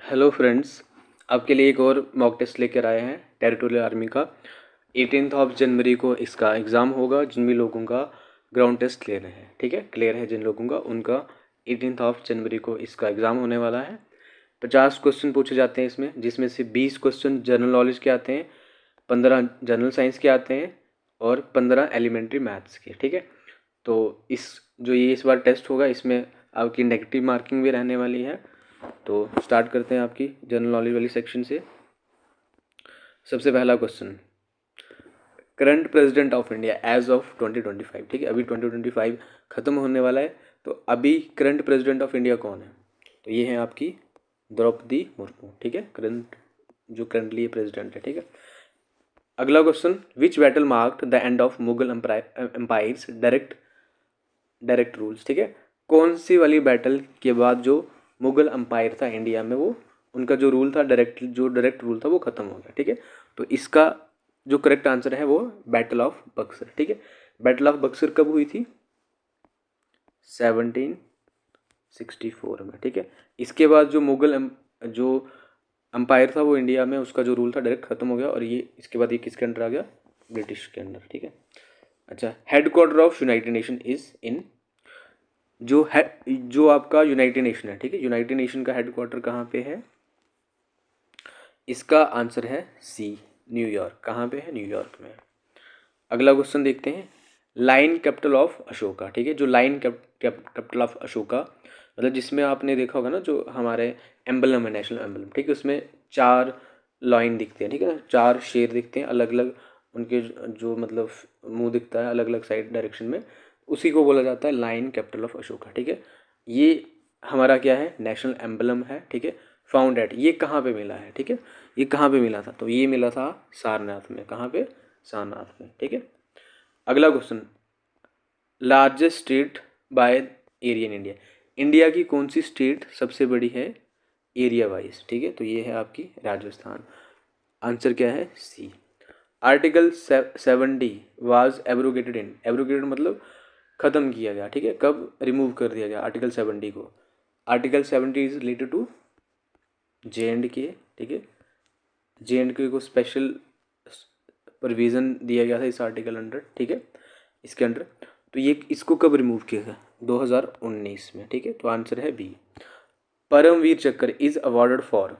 Hello friends, आपके लिए एक और मॉक टेस्ट लेकर आए हैं टेरिटोरियल आर्मी का। 18 जनवरी को इसका एग्ज़ाम होगा। जिन भी लोगों का ग्राउंड टेस्ट ले रहे हैं, ठीक है, क्लियर है जिन लोगों का, उनका 18 जनवरी को इसका एग्ज़ाम होने वाला है। 50 क्वेश्चन पूछे जाते हैं इसमें, जिसमें से 20 क्वेश्चन जनरल नॉलेज के आते हैं, 15 जनरल साइंस के आते हैं और 15 एलिमेंट्री मैथ्स के, ठीक है। तो इस बार टेस्ट होगा, इसमें आपकी नेगेटिव मार्किंग भी रहने वाली है। तो स्टार्ट करते हैं आपकी जनरल नॉलेज वाली सेक्शन से। सबसे पहला question, current president of India as of 2025, ठीक है, अभी 2025 ख़त्म होने वाला है, तो अभी करंट प्रेसिडेंट ऑफ इंडिया कौन है? तो ये है आपकी द्रौपदी मुर्मू, ठीक है, जो करंटली प्रेसिडेंट है, ठीक है। अगला question, which battle marked the end of Mughal empires direct rules, ठीक है, कौन सी वाली बैटल के बाद जो मुगल अम्पायर था इंडिया में, वो उनका जो रूल था, डायरेक्ट रूल था, वो ख़त्म हो गया, ठीक है। तो इसका जो करेक्ट आंसर है वो बैटल ऑफ बक्सर, ठीक है। बैटल ऑफ बक्सर कब हुई थी? 1764 में, ठीक है। इसके बाद जो जो अम्पायर था वो इंडिया में, उसका जो रूल था डायरेक्ट ख़त्म हो गया, और ये इसके बाद ये किसके अंडर आ गया? ब्रिटिश के अंडर, ठीक है। अच्छा, head quarter of United nation is in, जो आपका यूनाइटेड नेशन है, ठीक है, यूनाइटेड नेशन का हेड क्वार्टर कहाँ पे है? इसका आंसर है सी, न्यूयॉर्क। कहाँ पे है? न्यूयॉर्क में। अगला क्वेश्चन देखते हैं, लाइन कैपिटल ऑफ अशोका, ठीक है, जो लाइन कैपिटल ऑफ अशोका, मतलब जिसमें आपने देखा होगा ना, जो हमारे एम्बलम है, नेशनल एम्बलम, ठीक है, उसमें 4 लाइन दिखते हैं, ठीक है ना, 4 शेर दिखते हैं, अलग अलग उनके जो मतलब मुंह दिखता है अलग अलग साइड डायरेक्शन में, उसी को बोला जाता है लाइन कैपिटल ऑफ अशोका, ठीक है। ये हमारा क्या है? नेशनल एम्बलम है, ठीक है। फाउंड एट, ये कहाँ पे मिला है, ठीक है, ये कहाँ पे मिला था? तो ये मिला था सारनाथ में। कहाँ पे? सारनाथ में, ठीक है। अगला question, largest state by area in India, India की कौन सी स्टेट सबसे बड़ी है एरिया वाइज, ठीक है, तो ये है आपकी राजस्थान। आंसर क्या है? C. Article 70 was abrogated in, abrogated मतलब ख़त्म किया गया, ठीक है, कब रिमूव कर दिया गया आर्टिकल 70 को? Article 70 is related to JNK, ठीक है, JNK को स्पेशल प्रोविज़न दिया गया था इस आर्टिकल अंडर, ठीक है, इसके अंडर। तो ये इसको कब रिमूव किया गया? 2019 में, ठीक है, तो आंसर है बी। परमवीर चक्र इज अवार्डेड फॉर,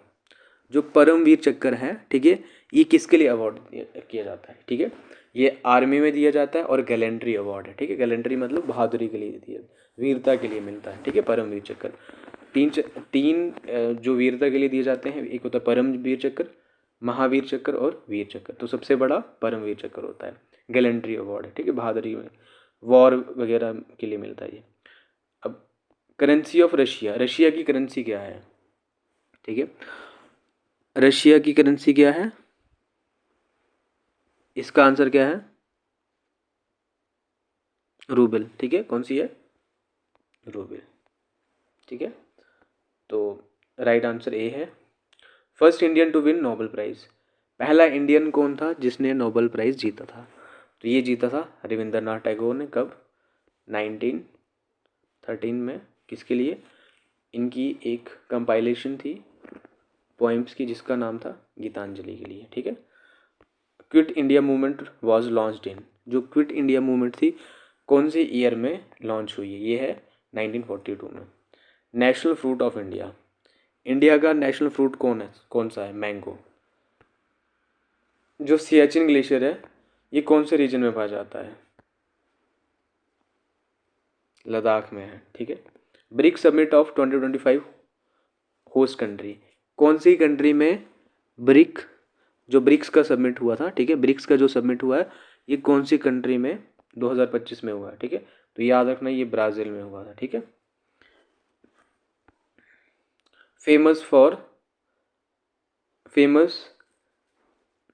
जो परमवीर चक्र है, ठीक है, ये किसके लिए अवार्ड किया जाता है, ठीक है, ये आर्मी में दिया जाता है और गैलेंट्री अवार्ड है, ठीक है, गैलेंट्री मतलब बहादुरी के लिए दिया, वीरता के लिए मिलता है, ठीक है, परमवीर चक्र। तीन जो वीरता के लिए दिए जाते हैं, एक होता है परमवीर चक्र, महावीर चक्र और वीर चक्र। तो सबसे बड़ा परमवीर चक्र होता है, गैलेंट्री अवार्ड है, ठीक है, बहादुरी में, वॉर वगैरह के लिए मिलता है ये। अब करेंसी ऑफ रशिया, रशिया की करेंसी क्या है, ठीक है, रशिया की करेंसी क्या है? इसका आंसर क्या है? रूबल, ठीक है, कौन सी है? रूबल, ठीक है। तो राइट आंसर ए है। First Indian to win Nobel prize, पहला इंडियन कौन था जिसने नोबेल प्राइज़ जीता था? तो ये जीता था रविंद्रनाथ टैगोर ने। कब? 1913 में। किसके लिए? इनकी एक कंपाइलेशन थी पोइम्स की, जिसका नाम था गीतांजलि के लिए, ठीक है। Quit India movement was launched in, जो क्विट इंडिया मूवमेंट थी कौन से ईयर में लॉन्च हुई है? ये है 1942 में। National fruit of India, India का नेशनल फ्रूट कौन सा है? मैंगो। जो सियाचिन ग्लेशियर है, ये कौन से रीजन में पाया जाता है? लद्दाख में है, ठीक है। BRICS summit of 2025 host country, कौन सी कंट्री में जो ब्रिक्स का सबमिट हुआ था, ठीक है, ब्रिक्स का जो सबमिट हुआ है, ये कौन सी कंट्री में 2025 में हुआ है, ठीक है, तो याद रखना ये ब्राज़ील में हुआ था, ठीक है। फेमस,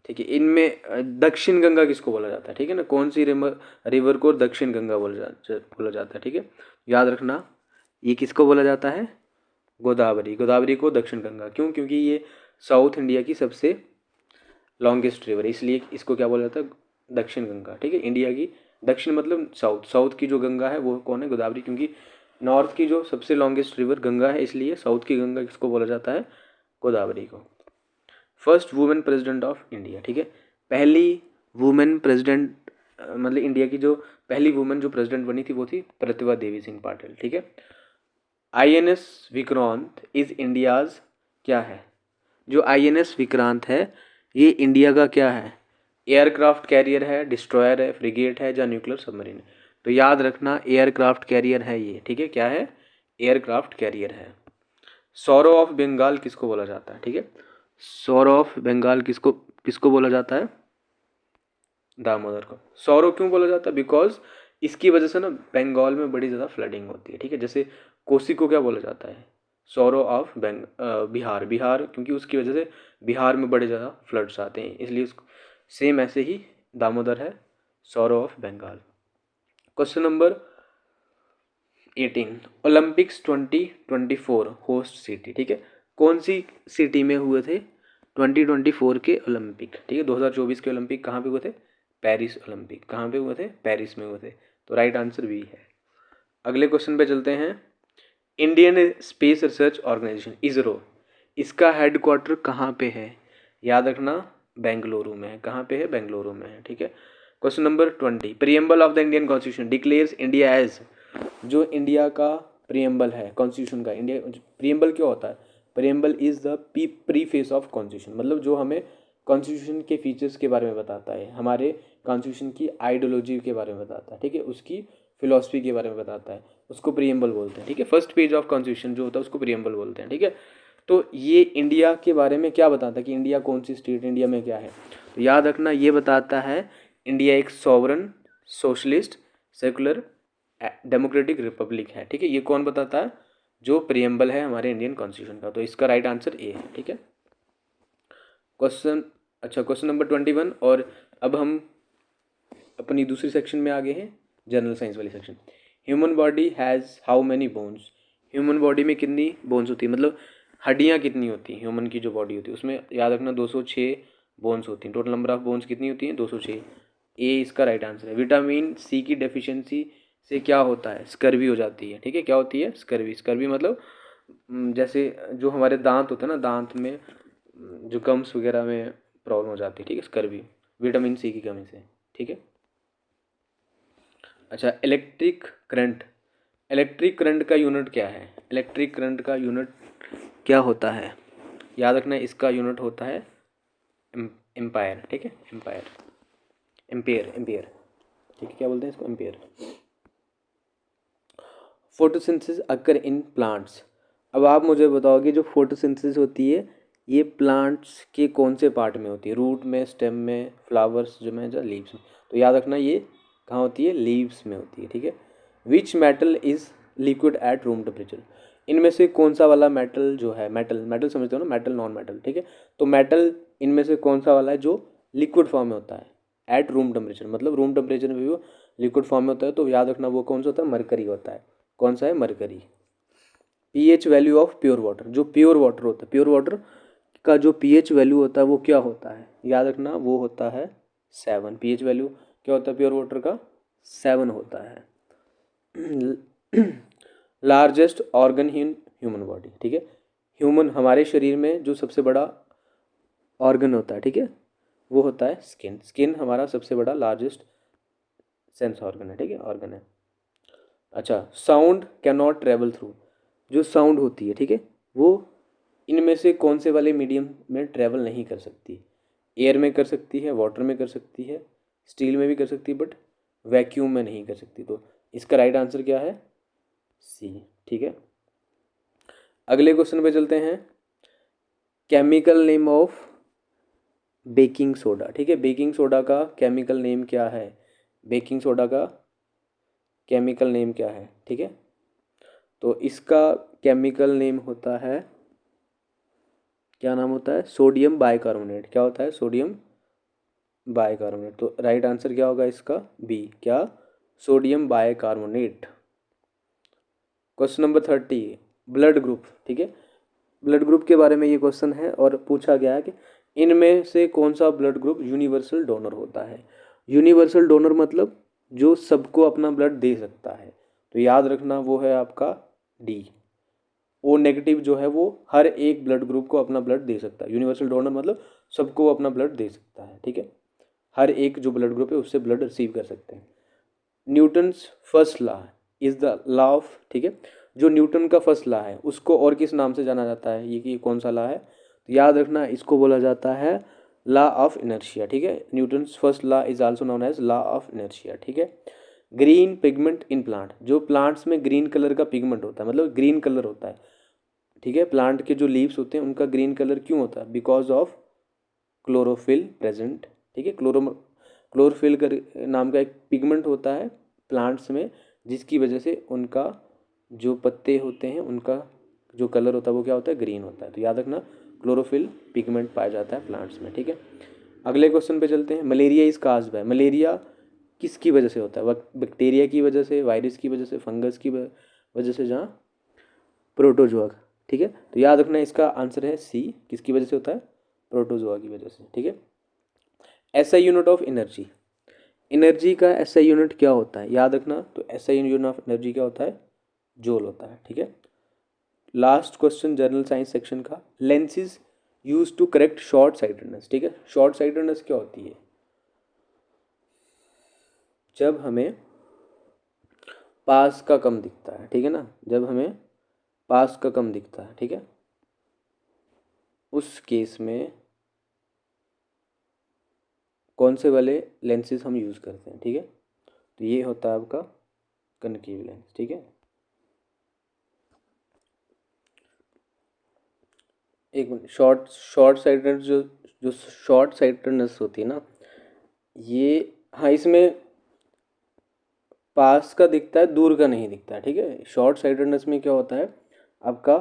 ठीक है, इनमें दक्षिण गंगा किसको बोला जाता है, ठीक है ना, कौन सी रिवर को दक्षिण गंगा बोला जाता है, ठीक है, याद रखना ये किसको बोला जाता है? गोदावरी को दक्षिण गंगा। क्यों? क्योंकि ये साउथ इंडिया की सबसे लॉन्गेस्ट रिवर है, इसलिए इसको क्या बोला जाता है? दक्षिण गंगा, ठीक है। इंडिया की दक्षिण मतलब साउथ की जो गंगा है वो कौन है? गोदावरी। क्योंकि नॉर्थ की जो सबसे लॉन्गेस्ट रिवर गंगा है, इसलिए साउथ की गंगा किसको बोला जाता है? गोदावरी को। First women president of India, ठीक है, पहली वुमेन प्रेसिडेंट मतलब इंडिया की जो पहली वुमेन जो प्रेसिडेंट बनी थी वो थी प्रतिभा देवी सिंह पाटिल, ठीक है। INS विक्रांत इज इंडियाज क्या है, जो INS विक्रांत है ये इंडिया का क्या है, एयरक्राफ्ट कैरियर है, डिस्ट्रॉयर है, फ्रिगेट है या न्यूक्लियर सबमरीन है। तो याद रखना एयरक्राफ्ट कैरियर है ये, ठीक है, क्या है, एयरक्राफ्ट कैरियर है। सौरो ऑफ बंगाल किसको बोला जाता है, ठीक है, सौरो ऑफ बंगाल किसको किसको बोला जाता है, दामोदर को। सौरो क्यों बोला जाता है, बिकॉज इसकी वजह से ना बंगाल में बड़ी ज़्यादा फ्लडिंग होती है, ठीक है। जैसे कोसी को क्या बोला जाता है, सौरो ऑफ बिहार, बिहार क्योंकि उसकी वजह से बिहार में बड़े ज़्यादा फ्लड्स आते हैं, इसलिए सेम ऐसे ही दामोदर है sorrow of Bengal. Question number 18, Olympics 2024 host city, ठीक है, कौन सी सिटी में हुए थे 2024 के ओलंपिक, ठीक है, 2024 के ओलंपिक कहाँ पे हुए थे, पेरिस ओलंपिक, कहाँ पे हुए थे, पेरिस में हुए थे। तो राइट आंसर बी है। अगले क्वेश्चन पे चलते हैं, Indian Space Research Organisation ISRO, इसका हेडक्वार्टर कहाँ पे है, याद रखना बेंगलुरु में है, कहाँ पे है, बेंगलुरु में है, ठीक है। Question number 20, preamble of the Indian constitution declares India as, जो इंडिया का प्रीएम्बल है कॉन्स्टिट्यूशन का, इंडिया प्रीएम्बल क्या होता है, preamble is the preface of constitution, मतलब जो हमें कॉन्स्टिट्यूशन के फीचर्स के बारे में बताता है, हमारे कॉन्स्टिट्यूशन की आइडियोलॉजी के बारे में बताता है, ठीक है, उसकी फिलॉसफी के बारे में बताता है, उसको प्रीएम्बल बोलते हैं, ठीक है। फर्स्ट पेज ऑफ कॉन्स्टिट्यूशन जो होता है उसको प्रीएम्बल बोलते हैं, ठीक है। तो ये इंडिया के बारे में क्या बताता है कि इंडिया कौन सी स्टेट, इंडिया में क्या है, तो याद रखना ये बताता है इंडिया एक sovereign socialist secular democratic Republic है, ठीक है। ये कौन बताता है, जो प्रीएम्बल है हमारे इंडियन कॉन्स्टिट्यूशन का। तो इसका राइट आंसर ए है, ठीक है। क्वेश्चन नंबर 21, और अब हम अपनी दूसरी सेक्शन में आ गए हैं, जनरल साइंस वाली section. Human body has how many bones, human body में कितनी बोन्स होती है, मतलब हड्डियाँ कितनी होती हैं, ह्यूमन की जो बॉडी होती है उसमें याद रखना 206 बोन्स होती हैं। टोटल नंबर ऑफ बोन्स कितनी होती हैं, 206। ए इसका राइट आंसर है। विटामिन सी की डेफिशिएंसी से क्या होता है, स्कर्वी हो जाती है, ठीक है, क्या होती है, स्कर्वी। स्कर्वी मतलब जैसे जो हमारे दांत होते हैं ना, दांत में जो गम्स वगैरह में प्रॉब्लम हो जाती है, ठीक है, स्कर्वी विटामिन सी की कमी से, ठीक है। अच्छा, इलेक्ट्रिक करंट का यूनिट क्या है, इलेक्ट्रिक करंट का यूनिट क्या होता है, याद रखना इसका यूनिट होता है एम्पायर, ठीक है, एम्पेयर, ठीक है, क्या बोलते हैं इसको, ampere. Photosynthesis occur in plants, अब आप मुझे बताओगे जो फोटोसिंथेसिस होती है ये प्लांट्स के कौन से पार्ट में होती है, रूट में, स्टेम में, फ्लावर्स जो में, या लीव्स में। तो याद रखना ये कहाँ होती है, लीव्स में होती है, ठीक है। Which metal is liquid at room temperature, इनमें से कौन सा वाला मेटल जो है, मेटल समझते हो ना, मेटल नॉन मेटल, ठीक है। तो मेटल इनमें से कौन सा वाला है जो लिक्विड फॉर्म में होता है एट रूम टेम्परेचर, मतलब रूम टेम्परेचर में भी वो लिक्विड फॉर्म में होता है। तो याद रखना वो कौन सा होता है, मरकरी होता है। कौन सा है, mercury. pH value of pure water, जो प्योर वाटर होता है, प्योर वाटर का जो pH वैल्यू होता है वो क्या होता है, याद रखना वो होता है 7। pH वैल्यू क्या होता है प्योर वाटर का, 7 होता है। Largest organ in human body, ठीक है, ह्यूमन हमारे शरीर में जो सबसे बड़ा ऑर्गन होता है, ठीक है, वो होता है स्किन। स्किन हमारा सबसे बड़ा लार्जेस्ट सेंस ऑर्गन है, ठीक है, ऑर्गन है। अच्छा, sound can not travel through, जो साउंड होती है, ठीक है, वो इनमें से कौन से वाले मीडियम में ट्रैवल नहीं कर सकती, एयर में कर सकती है, वाटर में कर सकती है, स्टील में भी कर सकती है, बट वैक्यूम में नहीं कर सकती। तो इसका राइट आंसर क्या है, सी, ठीक है। अगले क्वेश्चन पे चलते हैं, chemical name of baking soda, ठीक है, बेकिंग सोडा का केमिकल नेम क्या है, बेकिंग सोडा का केमिकल नेम क्या है, ठीक है। तो इसका केमिकल नेम होता है, क्या नाम होता है, सोडियम बाइकार्बोनेट। क्या होता है, सोडियम बाइकार्बोनेट। तो राइट आंसर क्या होगा इसका, बी, क्या, sodium bicarbonate. Question number 30, blood group, ठीक है, ब्लड ग्रुप के बारे में ये क्वेश्चन है और पूछा गया है कि इनमें से कौन सा ब्लड ग्रुप यूनिवर्सल डोनर होता है। यूनिवर्सल डोनर मतलब जो सबको अपना ब्लड दे सकता है। तो याद रखना वो है आपका डी, ओ नेगेटिव जो है वो हर एक ब्लड ग्रुप को अपना ब्लड दे सकता है। यूनिवर्सल डोनर मतलब सबको अपना ब्लड दे सकता है, ठीक है। हर एक जो ब्लड ग्रुप है उससे ब्लड रिसीव कर सकते हैं। Newton's first law is the law of, ठीक है, जो न्यूटन का फर्स्ट लॉ है उसको और किस नाम से जाना जाता है, ये कि कौन सा लॉ है, तो याद रखना इसको बोला जाता है लॉ ऑफ इनर्शिया, ठीक है। Newton's first law is also known as law of inertia, ठीक है। ग्रीन पिगमेंट इन प्लांट, जो प्लांट्स में ग्रीन कलर का पिगमेंट होता है, मतलब ग्रीन कलर होता है, ठीक है। प्लांट के जो लीव्स होते हैं उनका ग्रीन कलर क्यों होता है, बिकॉज ऑफ क्लोरोफिल प्रेजेंट, ठीक है। क्लोरोफिल का नाम का एक पिगमेंट होता है प्लांट्स में, जिसकी वजह से उनका जो पत्ते होते हैं उनका जो कलर होता है वो क्या होता है, ग्रीन होता है। तो याद रखना क्लोरोफिल पिगमेंट पाया जाता है प्लांट्स में, ठीक है। अगले क्वेश्चन पे चलते हैं। Malaria is caused by, malaria किसकी वजह से होता है, बैक्टीरिया की वजह से, वायरस की वजह से, फंगस की वजह से, जहाँ प्रोटोजोआ, ठीक है। तो याद रखना इसका आंसर है सी, किसकी वजह से होता है, प्रोटोजोआ की वजह से, ठीक है। SI unit of energy, energy का एसआई यूनिट क्या होता है, याद रखना, तो एसआई यूनिट ऑफ एनर्जी क्या होता है, जूल होता है, ठीक है। Last question general science section का, lenses use to correct short sightedness, ठीक है। शॉर्ट साइटेडनेस क्या होती है, जब हमें पास का कम दिखता है, ठीक है ना, जब हमें पास का कम दिखता है, ठीक है, उस केस में कौन से वाले लेंसेज हम यूज़ करते हैं, ठीक है। तो ये होता है आपका कनकेव लेंस, ठीक है। एक मिनट, शॉर्ट शॉर्ट साइटेड जो जो शॉर्ट साइटेडनेस होती है ना, ये, हाँ, इसमें पास का दिखता है, दूर का नहीं दिखता है, ठीक है। शॉर्ट साइटेडनेस में क्या होता है, आपका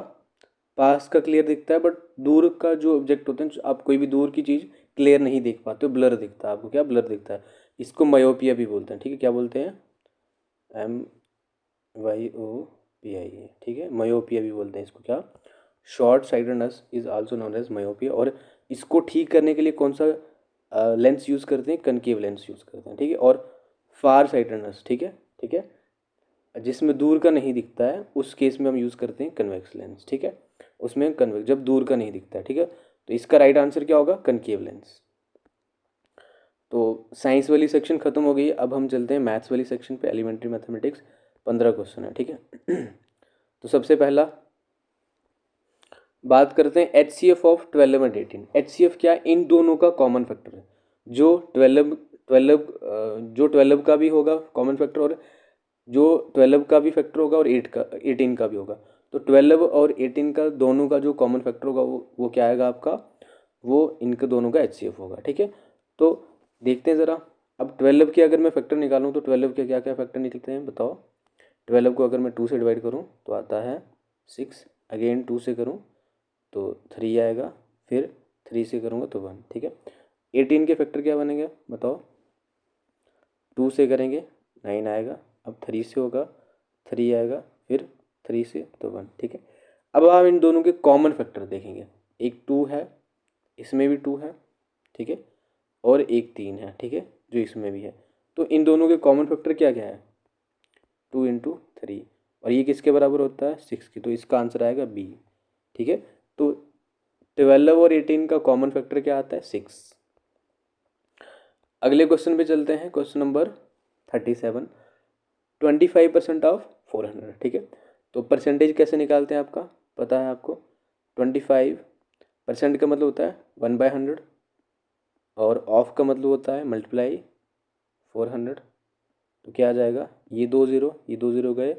पास का क्लियर दिखता है, बट दूर का जो ऑब्जेक्ट होते हैं, आप कोई भी दूर की चीज़ क्लियर नहीं देख पाते हो, ब्लर दिखता है आपको, क्या ब्लर दिखता है। इसको मायोपिया भी बोलते हैं, ठीक है। क्या बोलते हैं, MYOPIA, ठीक है, मायोपिया भी बोलते हैं इसको, क्या, short sightedness is also known as myopia. और इसको ठीक करने के लिए कौन सा लेंस यूज़ करते हैं, कनकेव लेंस यूज़ करते हैं, ठीक है। और फार साइटेडनेस, ठीक है, ठीक है, जिसमें दूर का नहीं दिखता है उस केस में हम यूज़ करते हैं कन्वेक्स लेंस, ठीक है। उसमें कन्वेक्स, जब दूर का नहीं दिखता है, ठीक है। तो इसका राइट आंसर क्या होगा, कनकेव लेंस। तो साइंस वाली सेक्शन खत्म हो गई, अब हम चलते हैं मैथ्स वाली सेक्शन पे। एलिमेंट्री मैथमेटिक्स 15 क्वेश्चन है, ठीक है। तो सबसे पहला बात करते हैं HCF ऑफ 12 एंड 18। HCF क्या, इन दोनों का कॉमन फैक्टर है, जो 12 का भी होगा कॉमन फैक्टर, और जो 12 का भी फैक्टर होगा, और 18 का भी होगा। तो 12 और 18 का दोनों का जो कॉमन फैक्टर होगा वो क्या आएगा आपका, वो इनके दोनों का HCF होगा, ठीक है। तो देखते हैं ज़रा, अब 12 के अगर मैं फैक्टर निकालूँ तो 12 के क्या क्या फैक्टर निकलते हैं बताओ। 12 को अगर मैं 2 से डिवाइड करूँ तो आता है 6, अगेन 2 से करूँ तो 3 आएगा, फिर 3 से करूँगा तो 1, ठीक है। 18 के फैक्टर क्या बनेंगे बताओ, 2 से करेंगे 9 आएगा, अब 3 से होगा 3 आएगा, फिर 3 से तो 1, ठीक है। अब आप इन दोनों के कॉमन फैक्टर देखेंगे, एक 2 है, इसमें भी 2 है, ठीक है, और एक 3 है, ठीक है, जो इसमें भी है। तो इन दोनों के कॉमन फैक्टर क्या क्या है, 2 × 3, और ये किसके बराबर होता है, 6 की। तो इसका आंसर आएगा बी, ठीक है। तो 12 और 18 का कॉमन फैक्टर क्या आता है, 6। अगले क्वेश्चन पे चलते हैं, क्वेश्चन नंबर 37। 25% ऑफ 400, ठीक है। तो परसेंटेज कैसे निकालते हैं, आपका पता है आपको। 25% का मतलब होता है 1/100, और ऑफ का मतलब होता है मल्टीप्लाई 400। तो क्या आ जाएगा, ये 2 ज़ीरो, ये 2 ज़ीरो गए,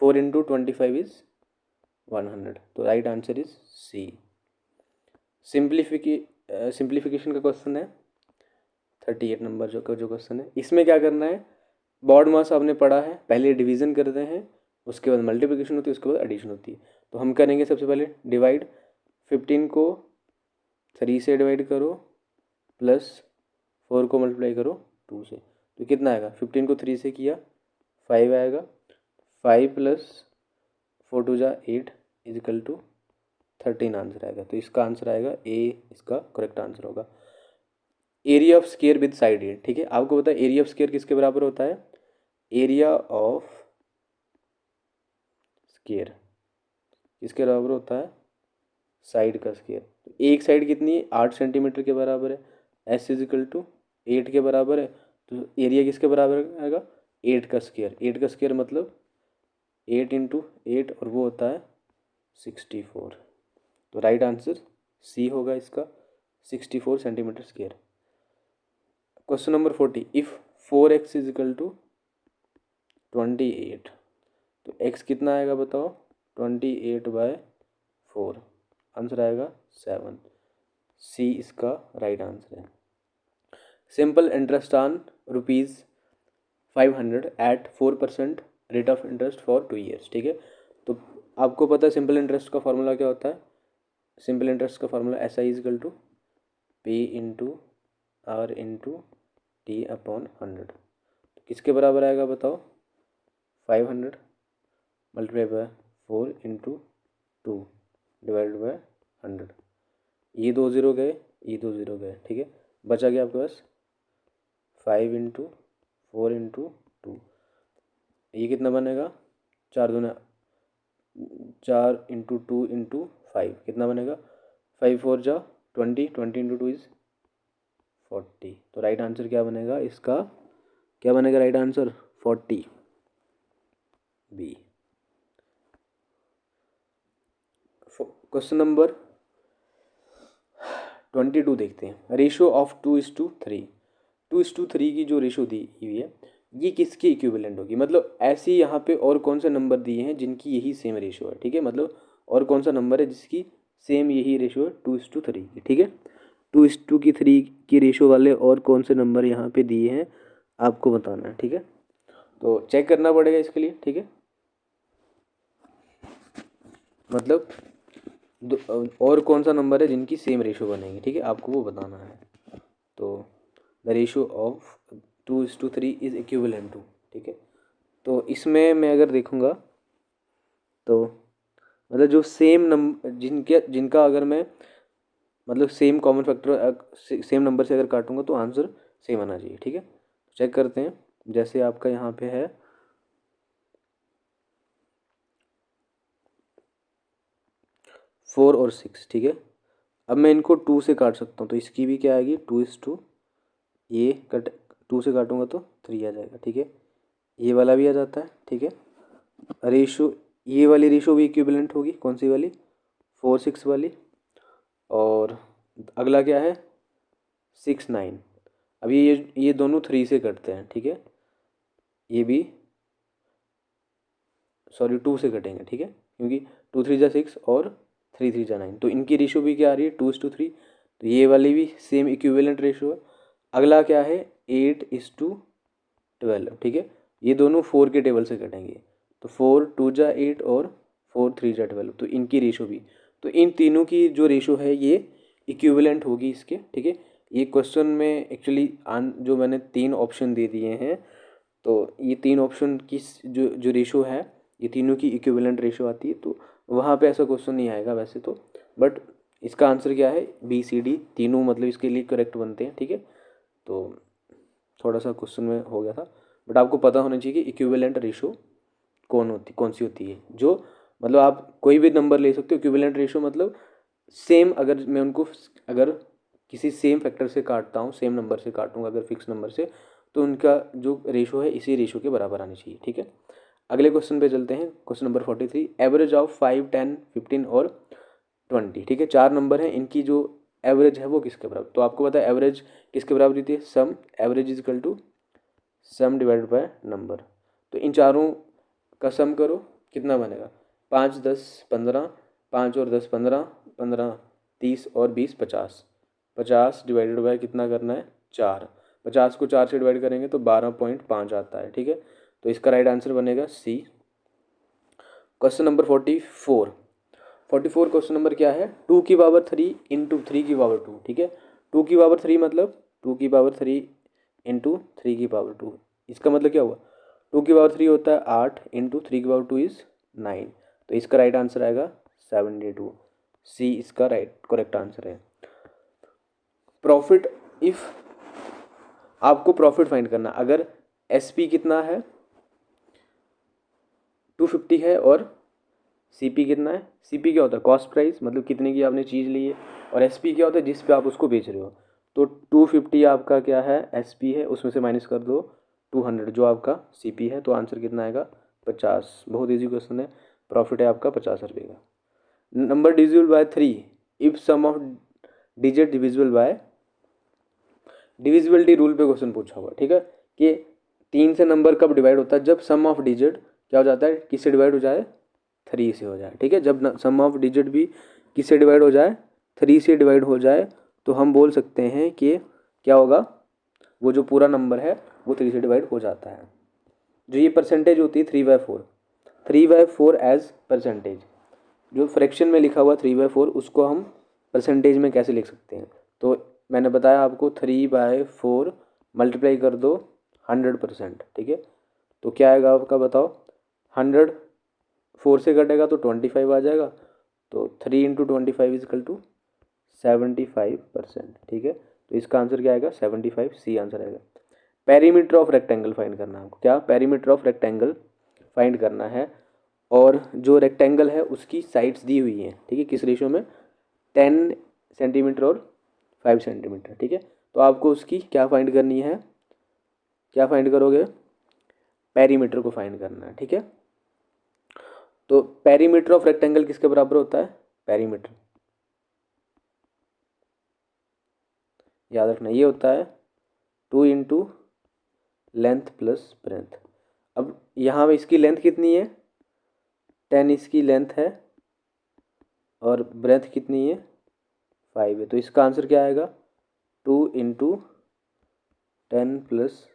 4 × 25 इज़ 100। तो right answer is C. Simplification का क्वेश्चन है 38 नंबर जो क्वेश्चन है, इसमें क्या करना है, बॉड मास आपने पढ़ा है, पहले डिवीज़न करते हैं, उसके बाद मल्टीप्लिकेशन होती है, उसके बाद एडिशन होती है। तो हम करेंगे सबसे पहले डिवाइड, 15 को 3 से डिवाइड करो, प्लस 4 को मल्टीप्लाई करो 2 से, तो कितना आएगा, 15 को 3 से किया 5 आएगा, 5 + 4 × 2 = 8 इजिकल टू 13 आंसर आएगा। तो इसका आंसर आएगा ए, इसका करेक्ट आंसर होगा। Area of square with side area, ठीक है। आपको पता है एरिया ऑफ स्केयर किसके बराबर होता है, एरिया ऑफ स्केयर किसके बराबर होता है, साइड का स्क्वायर। तो एक साइड कितनी है, 8 सेंटीमीटर के बराबर है, एस इज इक्वल टू 8 के बराबर है। तो एरिया किसके बराबर आएगा, 8 का स्क्वायर। 8 का स्क्वायर मतलब 8 इंटू 8 और वो होता है 64। तो राइट आंसर सी होगा इसका, 64 centimetre square. Question number 40, if 4x is equal to 28, तो x कितना आएगा बताओ, 28/4, आंसर आएगा 7। सी इसका राइट आंसर है। Simple interest on ₹500 at 4% rate of interest for 2 years. ठीक है, तो आपको पता है सिंपल इंटरेस्ट का फॉर्मूला क्या होता है। सिंपल इंटरेस्ट का formula SI is equal to P into R into T upon 100। किसके बराबर आएगा बताओ, 500 multiply by 4 into 2 divide by 100। ये 2 0 गए, ये 2 0 गए। ठीक है, बचा गया आपके पास 5 इंटू 4 इंटू 2। ये कितना बनेगा, 4 दूना 4 इंटू 2 इंटू 5 कितना बनेगा, 5 4 जा 20, 20 इंटू 2 इज़ 40। तो राइट आंसर क्या बनेगा इसका, क्या बनेगा right answer, 40 B. Question number 22 देखते हैं। रेशो ऑफ 2:3, 2:3 की जो रेशो दी हुई है ये किसके इक्विवेलेंट होगी। मतलब ऐसे यहाँ पे और कौन से नंबर दिए हैं जिनकी यही सेम रेशो है। ठीक है, मतलब और कौन सा नंबर है जिसकी सेम यही रेशो है 2:3 की। ठीक है, 2:3 की रेशो वाले और कौन से नंबर यहाँ पे दिए हैं आपको बताना है। ठीक है, तो चेक करना पड़ेगा इसके लिए। ठीक है, मतलब और कौन सा नंबर है जिनकी सेम रेशो बनेगी। ठीक है, आपको वो बताना है। तो the ratio of 2:3 is equivalent to. ठीक है, तो इसमें मैं अगर देखूँगा तो मतलब जो सेम नंबर जिनका अगर मैं मतलब same common factor same number से अगर काटूंगा तो आंसर सेम आना चाहिए। ठीक है, चेक करते हैं। जैसे आपका यहाँ पे है 4 और 6। ठीक है, अब मैं इनको 2 से काट सकता हूँ, तो इसकी भी क्या आएगी 2:2। ये कट 2 से काटूंगा तो 3 आ जाएगा। ठीक है, ये वाला भी आ जाता है। ठीक है, रेशो ये वाली रेशो भी इक्विवेलेंट होगी, कौन सी वाली, 4 6 वाली। और अगला क्या है 6 9। अब ये दोनों 3 से कटते हैं। ठीक है, ये भी सॉरी 2 से कटेंगे। ठीक है, क्योंकि 2 3 जा 6 और 3 3 जा 9, तो इनकी रेशो भी क्या आ रही है 2:3। तो ये वाली भी सेम इक्विवेलेंट रेशो है। अगला क्या है 8:12। ठीक है, ये दोनों 4 के टेबल से कटेंगे, तो 4 2 जा 8 और 4 3 जा 12, तो इनकी रेशो भी। तो इन तीनों की जो रेशो है ये इक्विवेलेंट होगी इसके। ठीक है, ये क्वेश्चन में एक्चुअली जो मैंने 3 ऑप्शन दे दिए हैं, तो ये 3 ऑप्शन की जो रेशो है ये तीनों की इक्विवेलेंट रेशो आती है। तो वहाँ पे ऐसा क्वेश्चन नहीं आएगा वैसे तो, बट इसका आंसर क्या है BCD तीनों मतलब इसके लिए करेक्ट बनते हैं। ठीक है, तो थोड़ा सा क्वेश्चन में हो गया था, बट आपको पता होना चाहिए कि इक्विवेलेंट रेशो कौन सी होती है। जो मतलब आप कोई भी नंबर ले सकते हो, इक्विवेलेंट रेशो मतलब सेम, अगर मैं उनको अगर किसी सेम फैक्टर से काटता हूँ, सेम नंबर से काटूंगा अगर फिक्स नंबर से, तो उनका जो रेशो है इसी रेशो के बराबर आनी चाहिए। ठीक है, अगले क्वेश्चन पे चलते हैं। क्वेश्चन नंबर 43, एवरेज ऑफ 5 10 15 और 20। ठीक है, 4 नंबर हैं, इनकी जो एवरेज है वो किसके बराबर। तो आपको पता है एवरेज किसके बराबर होती है, sum. Average is equal to sum divided by number. तो इन चारों का सम करो, कितना बनेगा, 5 10 15, 5 और 10 15, 15 30 और 20 50। 50 डिवाइडेड बाय कितना करना है 4। 50 को 4 से डिवाइड करेंगे तो 12.5 आता है। ठीक है, तो इसका राइट आंसर बनेगा सी। क्वेश्चन नंबर 44 क्वेश्चन नंबर क्या है, 2 की पावर 3 इंटू 3 की पावर 2। ठीक है, 2 की पावर 3 मतलब 2 की पावर 3 इंटू 3 की पावर 2। इसका मतलब क्या हुआ, 2 की पावर 3 होता है 8 इंटू 3 की पावर 2 इज़ 9। तो इसका राइट आंसर आएगा 72। सी इसका करेक्ट आंसर है। प्रॉफिट, इफ आपको प्रॉफिट फाइंड करना, अगर SP कितना है 250 है और CP कितना है, CP क्या होता है, कॉस्ट प्राइस, मतलब कितने की आपने चीज़ ली है, और SP क्या होता है, जिस पे आप उसको बेच रहे हो। तो 250 आपका क्या है, SP है, उसमें से माइनस कर दो 200 जो आपका CP है, तो आंसर कितना आएगा 50। बहुत ईजी क्वेश्चन है। प्रॉफिट है आपका 50 रुपये का। Number divisible by 3 if sum of digit divisible by, divisibility rule पे क्वेश्चन पूछा हुआ, ठीक है, कि 3 से नंबर कब डिवाइड होता है, जब सम ऑफ डिजिट क्या हो जाता है, किससे डिवाइड हो जाए, 3 से हो जाए, ठीक है। जब सम ऑफ डिजिट भी किससे डिवाइड हो जाए, 3 से डिवाइड हो जाए, तो हम बोल सकते हैं कि क्या होगा, वो जो पूरा नंबर है वो 3 से डिवाइड हो जाता है। जो ये परसेंटेज होती है 3/4, 3/4 एज परसेंटेज, जो फ्रैक्शन में लिखा हुआ 3/4 उसको हम परसेंटेज में कैसे लिख सकते हैं। तो मैंने बताया आपको 3/4 मल्टीप्लाई कर दो 100%, ठीक है। तो क्या आएगा आपका बताओ, 100 4 से कटेगा तो 25 आ जाएगा, तो 3 × 25 = 75%, ठीक है। तो इसका आंसर क्या आएगा, 75, सी आंसर आएगा। पेरीमीटर ऑफ रेक्टेंगल फाइंड करना है आपको, क्या, पेरीमीटर ऑफ रेक्टेंगल फाइंड करना है, और जो रेक्टेंगल है उसकी साइड्स दी हुई हैं, ठीक है, किस रेशियो में, 10 सेंटीमीटर और 5 सेंटीमीटर, ठीक है। तो आपको उसकी क्या फाइंड करनी है, क्या फाइंड करोगे, पेरीमीटर को फाइंड करना है, ठीक है। तो पेरीमीटर ऑफ रेक्टेंगल किसके बराबर होता है, पेरीमीटर याद रखना ये होता है 2 × लेंथ प्लस ब्रेंथ। अब यहाँ इसकी लेंथ कितनी है, 10 इसकी लेंथ है, और ब्रेंथ कितनी है, 5 है। तो इसका आंसर क्या आएगा, 2 × 10 +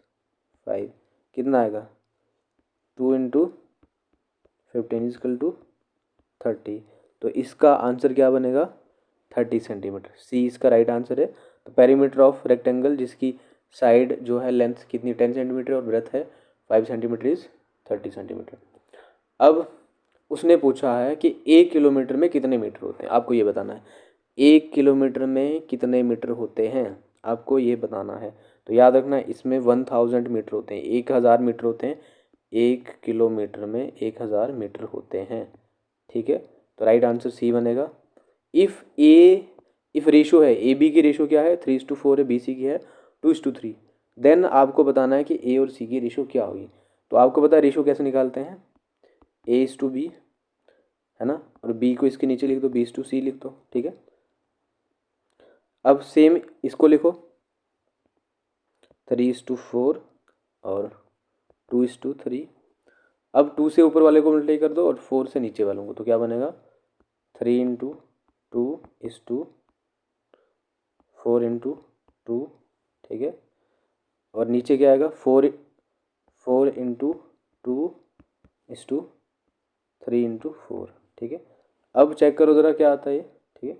5 कितना आएगा, 2 × 15 = 30। तो इसका आंसर क्या बनेगा, 30 सेंटीमीटर, सी इसका राइट आंसर है। तो पेरीमीटर ऑफ रेक्टेंगल जिसकी साइड जो है लेंथ कितनी 10 सेंटीमीटर और ब्रेथ है 5 सेंटीमीटर इज 30 सेंटीमीटर। अब उसने पूछा है कि 1 किलोमीटर में कितने मीटर होते हैं, आपको ये बताना है 1 किलोमीटर में कितने मीटर होते हैं, आपको ये बताना है। तो याद रखना इसमें 1000 मीटर होते हैं, 1000 मीटर होते हैं, 1 किलोमीटर में 1000 मीटर होते हैं, ठीक है। तो राइट आंसर सी बनेगा। इफ़ रेशो है, ए बी की रेशो क्या है, 3:4 है, बी सी की है 2:3, देन आपको बताना है कि ए और सी की रेशो क्या होगी। तो आपको पता है रेशो कैसे निकालते हैं, A/B है ना, और बी को इसके नीचे लिख दो, B/C लिख दो, ठीक है। अब सेम इसको लिखो 3:4 और 2:3। अब 2 से ऊपर वाले को मल्टीप्लाई कर दो और 4 से नीचे वालों को, तो क्या बनेगा 3 × 2 4 × 2, ठीक है। और नीचे क्या आएगा 4 × 2 3 × 4, ठीक है। अब चेक करो ज़रा क्या आता है ये, ठीक है।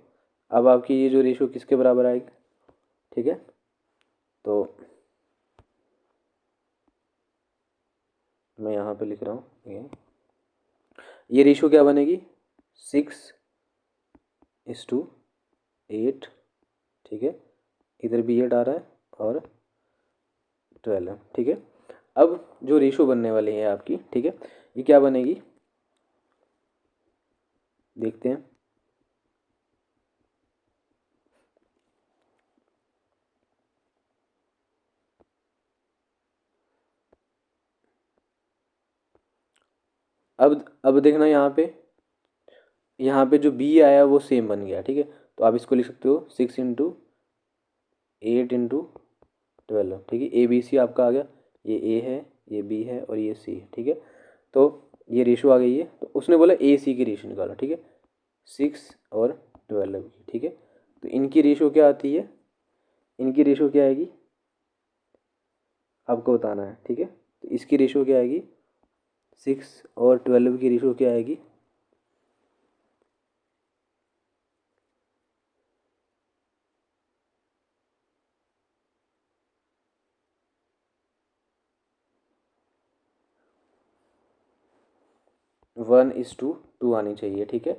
अब आपकी ये जो रेशो किसके बराबर आएगी, ठीक है। तो मैं यहाँ पे लिख रहा हूँ ये रेशो क्या बनेगी 6:8, ठीक है। इधर भी 8 आ रहा है और 12, ठीक है। अब जो रेशो बनने वाली है आपकी, ठीक है, ये क्या बनेगी देखते हैं। अब देखना यहाँ पे जो बी आया वो सेम बन गया, ठीक है। तो आप इसको लिख सकते हो 6 × 8 × 12, ठीक है। ABC आपका आ गया, ये ए है, ये बी है और ये सी है, ठीक है। तो ये रेशो आ गई है, तो उसने बोला AC की रेशो निकाला, ठीक है, 6 और 12 की, ठीक है। तो इनकी रेशो क्या आती है, इनकी रेशो क्या आएगी आपको बताना है, ठीक है। तो इसकी रेशो क्या आएगी 6 और 12 की रेशो क्या आएगी, वन इज टू टू आनी चाहिए, ठीक है।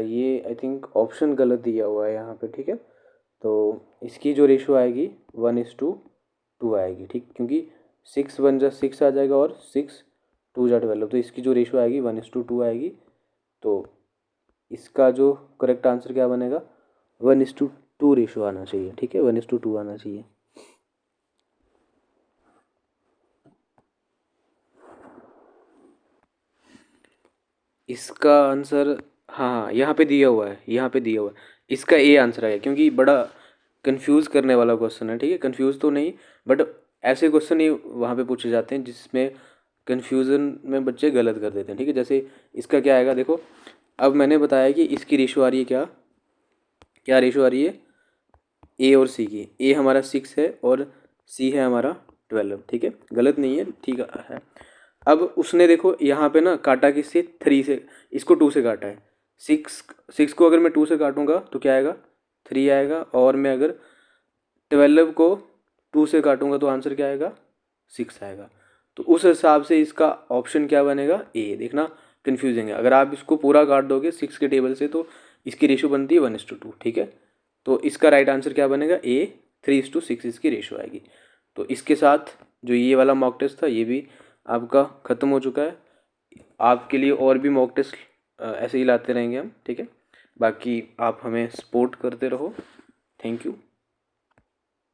ये आई थिंक ऑप्शन गलत दिया हुआ है यहाँ पे, ठीक है। तो इसकी जो रेशो आएगी 1:2 आएगी, ठीक, क्योंकि 6 1 जा 6 आ जाएगा और 6 2 जा 12, तो इसकी जो रेशो आएगी 1:2 आएगी। तो इसका जो करेक्ट आंसर क्या बनेगा, 1:2 रेशो आना चाहिए। ठीक है, 1:2 आना चाहिए। इसका आंसर हाँ यहाँ पे दिया हुआ है, यहाँ पे दिया हुआ है। इसका ए आंसर आएगा, क्योंकि बड़ा कंफ्यूज करने वाला क्वेश्चन है। ठीक है, कंफ्यूज तो नहीं, बट ऐसे क्वेश्चन ही वहाँ पे पूछे जाते हैं जिसमें कन्फ्यूज़न में बच्चे गलत कर देते हैं। ठीक है, जैसे इसका क्या आएगा, देखो अब मैंने बताया कि इसकी रेशो आ रही है, क्या क्या रेशो आ रही है, ए और सी की। ए हमारा 6 है और सी है हमारा 12। ठीक है, गलत नहीं है, ठीक है। अब उसने देखो यहाँ पे ना काटा किससे, 3 से, इसको 2 से काटा है। 6 को अगर मैं 2 से काटूंगा तो क्या आएगा, 3 आएगा, और मैं अगर 12 को 2 से काटूंगा तो आंसर क्या आएगा, 6 आएगा। तो उस हिसाब से इसका ऑप्शन क्या बनेगा, ए। देखना कन्फ्यूजिंग है, अगर आप इसको पूरा काट दोगे 6 के टेबल से तो इसकी रेशो बनती है 1:2। ठीक है, तो इसका राइट आंसर क्या बनेगा, ए, 3:6 इसकी रेशो आएगी। तो इसके साथ जो ये वाला मॉक टेस्ट था ये भी आपका ख़त्म हो चुका है। आपके लिए और भी मॉक टेस्ट ऐसे ही लाते रहेंगे हम। ठीक है, बाकी आप हमें सपोर्ट करते रहो। Thank you.